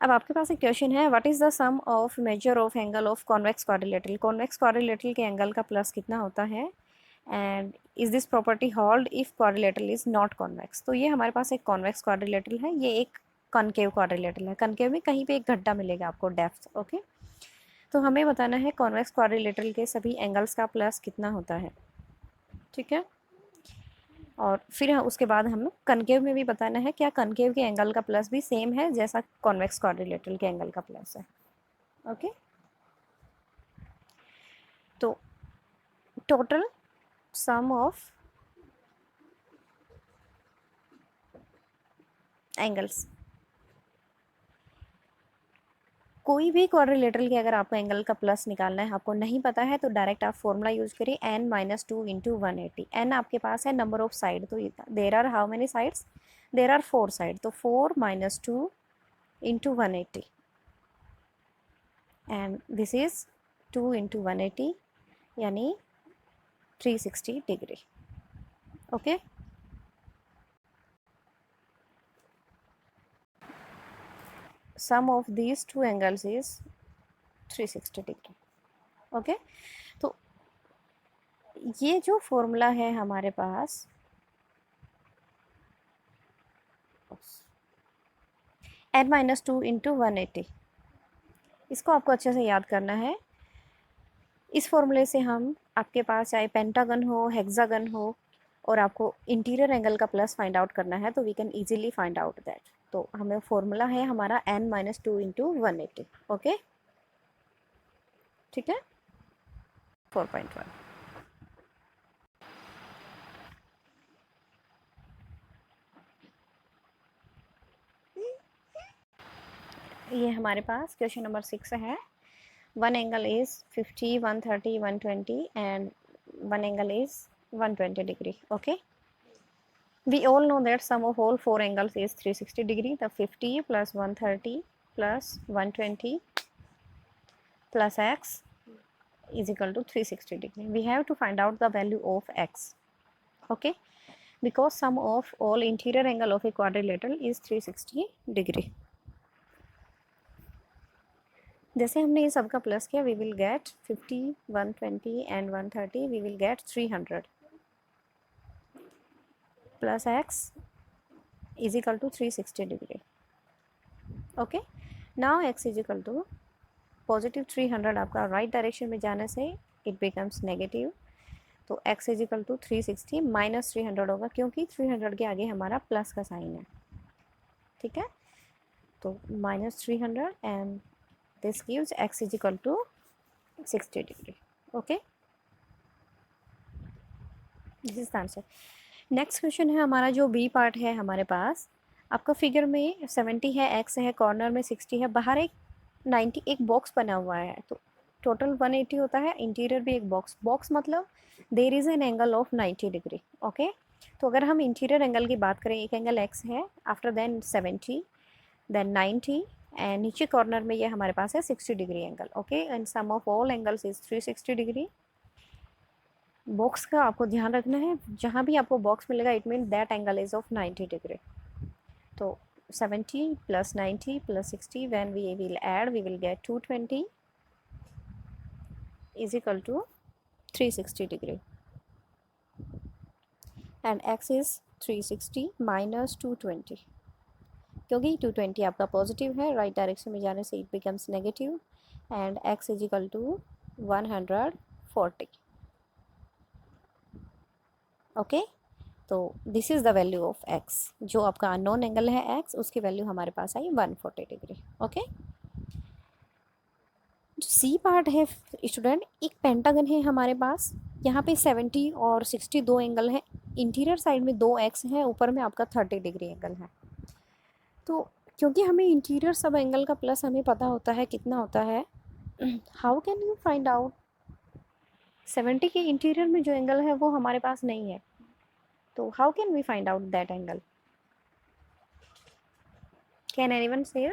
अब आपके पास एक क्वेश्चन है, what is the sum of measure of angle of convex quadrilateral. Convex quadrilateral के एंगल का प्लस कितना होता है, and is this property hold if quadrilateral is not convex. तो ये हमारे पास एक कॉन्वेक्स क्वाड्रिलेटरल है, ये एक कॉनकेव क्वाड्रिलेटरल है। कॉनकेव में कहीं पे एक गड्ढा मिलेगा आपको, डेप्थ। ओके, तो हमें बताना है कॉन्वेक्स क्वाड्रिलेटरल के सभी एंगल्स का प्लस कितना होता है। ठीक है, और फिर उसके बाद हमें कनकेव में भी बताना है क्या कनकेव के एंगल का प्लस भी सेम है जैसा कॉन्वेक्स क्वाड्रिलेटरल के एंगल का प्लस है। ओके, तो टोटल सम ऑफ एंगल्स, कोई भी क्वाड्रिलेटरल के अगर आपको एंगल का प्लस निकालना है, आपको नहीं पता है, तो डायरेक्ट आप फॉर्मूला यूज करिए n-2 इंटू 180। एन आपके पास है नंबर ऑफ साइड, तो there are how many sides, there are 4 side, तो 4 - 2 into 180 and this is 2 into 180 यानी 360 degree. Okay, sum of these two angles is 360 degree. Okay, तो ये जो formula है हमारे पास, n-2 इंटू 180, इसको आपको अच्छे से याद करना है। इस फॉर्मूले से हम, आपके पास चाहे पेंटागन हो, हेक्सागन हो, और आपको इंटीरियर एंगल का प्लस फाइंड आउट करना है, तो we can easily find out that. तो हमें फॉर्मूला है हमारा n-2 इंटू 180। ओके, ठीक है, 4.1। ये हमारे पास क्वेश्चन नंबर 6 है। One angle is 50, 130, 120 and one angle is 120 degree. Okay, we all know that sum of all four angles is 360 degree. The 50 plus 130 plus 120 plus x is equal to 360 degree. We have to find out the value of x. Okay, because sum of all interior angle of a quadrilateral is 360 degree. जैसे हमने ये सबका plus किया, we will get 50, 120 and 130, we will get 300 plus x is equal to 360 degree. Okay, now x is equal to positive 300 आपका right direction में जाने से it becomes negative, तो x is equal to 360 minus 300 होगा, क्योंकि 300 के आगे हमारा प्लस का साइन है। ठीक है, तो -300 and this gives x is equal to 60 degree. Okay, this is the answer. Next question है हमारा, जो बी पार्ट है हमारे पास, आपका फिगर में 70 है, x है, कॉर्नर में 60 है, बाहर एक 90 एक बॉक्स बना हुआ है, तो टोटल 180 होता है, इंटीरियर भी एक बॉक्स। बॉक्स मतलब there is an angle of 90 degree. Okay, तो अगर हम इंटीरियर एंगल की बात करें, एक एंगल x है, आफ्टर देन 70, देन 90 एंड नीचे कॉर्नर में ये हमारे पास है 60 degree angle. Okay, and sum of all angles is 360 degree. Box का आपको ध्यान रखना है, जहाँ भी आपको बॉक्स मिलेगा it mean that angle is of 90 degree. तो 70 plus 90 plus 60, when we will add we will get 220 is equal to 360 degree, and x is 360 minus 220, क्योंकि 220 आपका पॉजिटिव है, राइट डायरेक्शन में जाने से it becomes negative, and x is equal to 140। Okay, तो this is the value of x, जो आपका unknown angle है x, उसकी वैल्यू हमारे पास आई 140 डिग्री। ओके, जो सी पार्ट है स्टूडेंट, एक पेंटागन है हमारे पास, यहाँ पे 70 और 60 दो एंगल है, इंटीरियर साइड में 2x है, ऊपर में आपका 30 डिग्री एंगल है। तो क्योंकि हमें इंटीरियर सब एंगल का प्लस हमें पता होता है कितना होता है, how can you find out 70 के इंटीरियर में जो एंगल है वो हमारे पास नहीं है, तो how can we find out that angle? Can anyone say?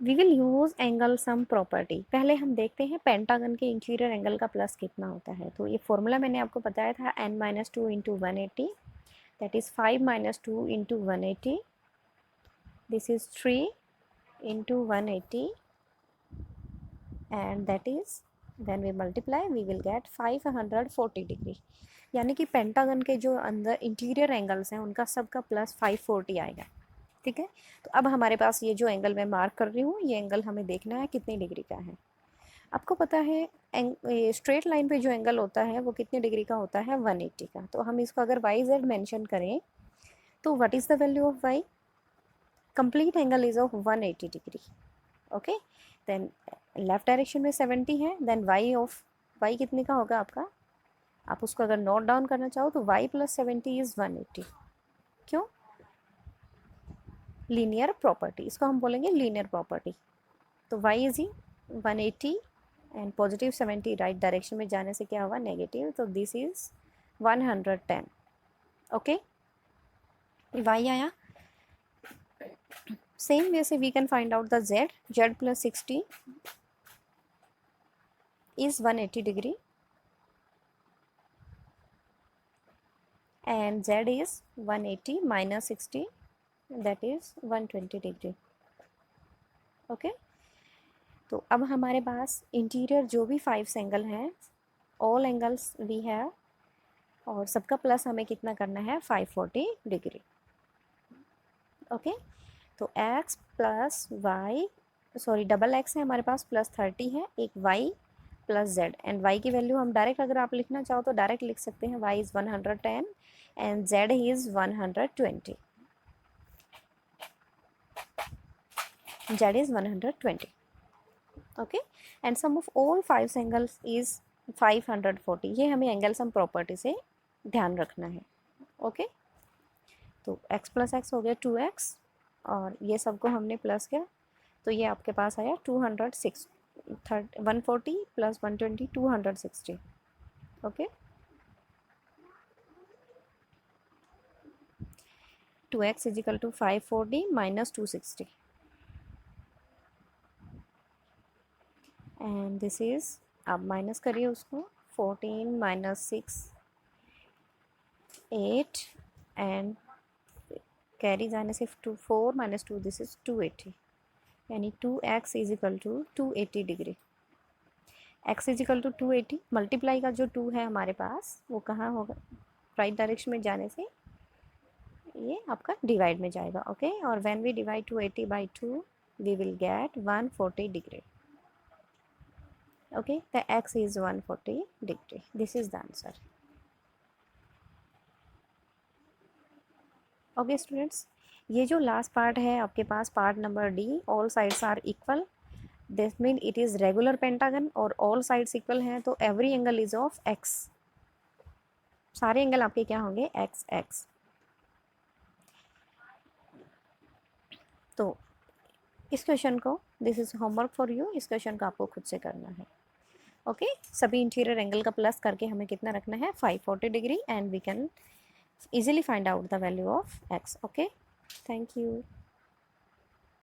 We will use angle sum property. पहले हम देखते हैं पेंटागन के इंटीरियर एंगल का प्लस कितना होता है। तो ये फॉर्मूला मैंने आपको बताया था, n-2 into 180, that is 5 - 2 into 180, this is 3 into 180 and that is when we multiply we will get 540 degree. यानी कि पेंटागन के जो अंदर इंटीरियर एंगल्स हैं उनका सबका प्लस 540 आएगा। ठीक है, तो अब हमारे पास ये जो एंगल मैं मार्क कर रही हूँ ये एंगल हमें देखना है कितनी डिग्री का है। आपको पता है स्ट्रेट लाइन पे जो एंगल होता है वो कितने डिग्री का होता है, 180 का। तो हम इसको अगर वाई जेड मैंशन करें तो what is the value of Y, complete angle is of 180 degree. Okay, then left direction में 70 है, देन वाई ऑफ वाई कितने का होगा आपका, आप उसको अगर नोट डाउन करना चाहो तो वाई प्लस 70 इज़ 180। क्यों, लीनियर प्रॉपर्टी, इसको हम बोलेंगे लीनियर प्रॉपर्टी। तो वाई इज ही 180 एंड पॉजिटिव 70 राइट डायरेक्शन में जाने से क्या हुआ, नेगेटिव, तो दिस इज 110। ओके, वाई आया। सेम वे से we can find out the Z, Z plus 60 is 180 degree and z is 180 minus 60 that is 120 degree। Okay, तो अब हमारे पास इंटीरियर जो भी 5 एंगल हैं, ऑल एंगल्स वी हैव और सबका प्लस हमें कितना करना है, 540 डिग्री। ओके, तो x plus y, sorry double x है हमारे पास, प्लस 30 है, एक y plus z and y की वैल्यू हम डायरेक्ट अगर आप लिखना चाहो तो डायरेक्ट लिख सकते हैं, y is 110 and z is 120, z is 120। Okay, and sum of all 5 angles is 540। ये हमें एंगल सम प्रॉपर्टी से ध्यान रखना है। ओके, तो x प्लस एक्स हो गया 2x और ये सबको हमने प्लस किया तो ये आपके पास आया 206, 140 plus 120 260। Okay, 2x is equal to 540 minus 260 and this is, आप माइनस करिए उसको, 14 माइनस 6 8 एंड कैरी जाने से 4 माइनस 2 दिस इज 280 यानी 2x is equal to 280 degree. x is equal to 280 multiply का जो 2 है हमारे पास वो कहाँ होगा, राइट डायरेक्शन में जाने से ये आपका डिवाइड में जाएगा। ओके, और when we divide 280 by 2 we will get 140 degree. Okay, the x is 140 degree, this is the answer. Okay students, ये जो लास्ट पार्ट है आपके पास, part number D, all sides are equal, this mean it is regular pentagon और all sides equal हैं तो every angle is of x, सारे एंगल आपके क्या होंगे, x x। तो इस क्वेश्चन को, this is homework for you, इस क्वेश्चन को आपको खुद से करना है। ओके, सभी इंटीरियर एंगल का प्लस करके हमें कितना रखना है, 540 degree and we can easily find out the value of x। okay, thank you।